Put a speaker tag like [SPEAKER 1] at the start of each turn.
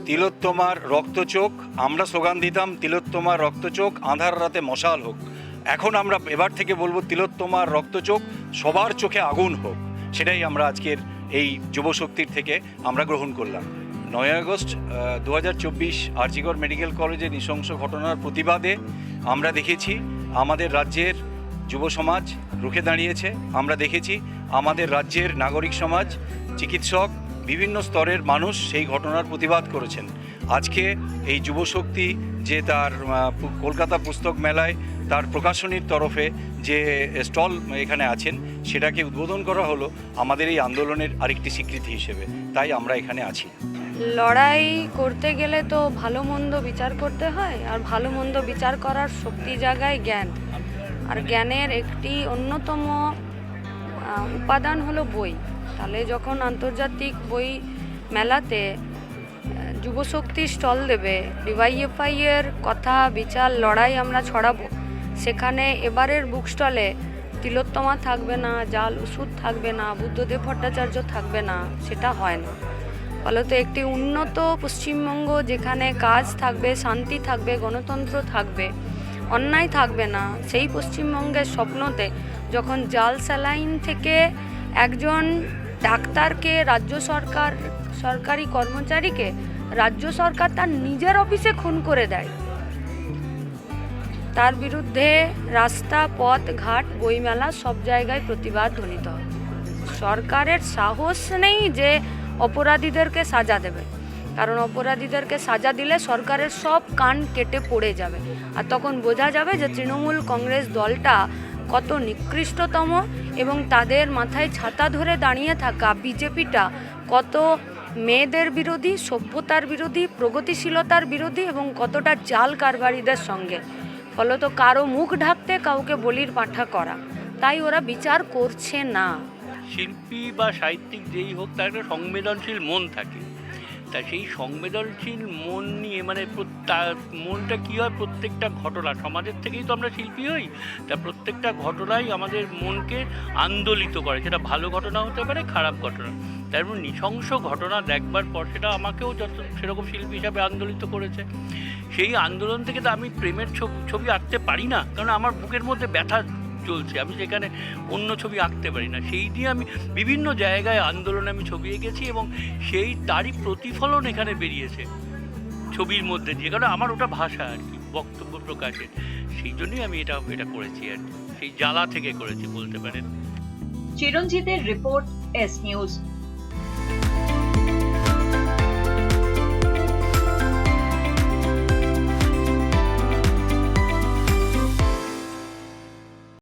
[SPEAKER 1] তিলোত্তমার রক্তচোখ, আমরা স্লোগান দিতাম তিলোত্তমার রক্তচোখ আঁধার রাতে মশাল হোক। এখন আমরা এবার থেকে বলবো তিলোত্তমার রক্তচোখ সবার চোখে আগুন হোক। সেটাই আমরা আজকের এই যুবশক্তির থেকে আমরা গ্রহণ করলাম। 9 আগস্ট 2024 আরজিকর মেডিকেল কলেজে নৃশংস ঘটনার প্রতিবাদে আমরা দেখেছি আমাদের রাজ্যের যুব সমাজ রুখে দাঁড়িয়েছে। আমরা দেখেছি আমাদের রাজ্যের নাগরিক সমাজ, চিকিৎসক, বিভিন্ন স্তরের মানুষ সেই ঘটনার প্রতিবাদ করেছেন। আজকে এই যুবশক্তি যে তার কলকাতা পুস্তক মেলায় তার প্রকাশনীর তরফে যে স্টল এখানে আছেন সেটাকে উদ্বোধন করা হলো আমাদের এই আন্দোলনের আরেকটি স্বীকৃতি হিসেবে। তাই আমরা এখানে আছি।
[SPEAKER 2] লড়াই করতে গেলে তো ভালো মন্দ বিচার করতে হয়, আর ভালো মন্দ বিচার করার শক্তি জাগায় জ্ঞান। আর জ্ঞানের একটি অন্যতম উপাদান হলো বই। তাহলে যখন আন্তর্জাতিক বই মেলাতে যুবশক্তি স্টল দেবে, ডিওয়াইএফআই এর কথা বিচার লড়াই আমরা ছড়াবো, সেখানে এবারের বুক স্টলে তিলোত্তমা থাকবে না, জাল ওষুধ থাকবে না, বুদ্ধদেব ভট্টাচার্য থাকবে না, সেটা হয় না। ফলত একটি উন্নত পশ্চিমবঙ্গ যেখানে কাজ থাকবে, শান্তি থাকবে, গণতন্ত্র থাকবে, অন্যায় থাকবে না, সেই পশ্চিমবঙ্গের স্বপ্নতে যখন জাল স্যালাইন থেকে একজন ডাক্তারকে সরকারি কর্মচারীকে রাজ্য সরকার তার নিজের অফিসে খুন করে দেয়, তার বিরুদ্ধে রাস্তা, পথ, ঘাট, বইমেলা সব জায়গায় প্রতিবাদ ধ্বনিত হয়। সরকারের সাহস নেই যে অপরাধীদেরকে সাজা দেবে, কারণ অপরাধীদেরকে সাজা দিলে সরকারের সব কান কেটে পড়ে যাবে। আর তখন বোঝা যাবে যে তৃণমূল কংগ্রেস দলটা কত নিকৃষ্টতম, এবং তাদের মাথায় ছাতা ধরে দাঁড়িয়ে থাকা বিজেপিটা কত মেয়েদের বিরোধী, সভ্যতার বিরোধী, প্রগতিশীলতার বিরোধী, এবং কতটা জাল কারবারিদের সঙ্গে। ফলত কারো মুখ ঢাকতে কাউকে বলির পাঁঠা করা, তাই ওরা বিচার করছে না।
[SPEAKER 3] শিল্পী বা সাহিত্যিক যেই হোক, তার একটা সংবেদনশীল মন থাকে। তা সেই সংবেদনশীল মন নিয়ে তার মনটা কী হয়, প্রত্যেকটা ঘটনা, সমাজের থেকেই তো আমরা শিল্পী হই, তা প্রত্যেকটা ঘটনাই আমাদের মনকে আন্দোলিত করে। সেটা ভালো ঘটনা হতে পারে, খারাপ ঘটনা। তার নৃশংস ঘটনা দেখবার পর সেটা আমাকেও সেরকম শিল্পী হিসাবে আন্দোলিত করেছে। সেই আন্দোলন থেকে তো আমি প্রেমের ছবি আঁকতে পারি না, কারণ আমার বুকের মধ্যে ব্যথা চলছে, আমি সেখানে অন্য ছবি আঁকতে পারি না। সেই দিয়ে আমি বিভিন্ন জায়গায় আন্দোলনে আমি ছবি এঁকেছি, এবং তারই প্রতিফলন এখানে বেরিয়েছে ছবির মধ্যে দিয়ে, কারণ আমার ওটা ভাষা আর কি, বক্তব্য প্রকাশের। সেই জন্যই আমি এটা করেছি আর কি, সেই জ্বালা থেকে করেছি বলতে পারেন।
[SPEAKER 4] চিরঞ্জিতের রিপোর্ট, এস নিউজ।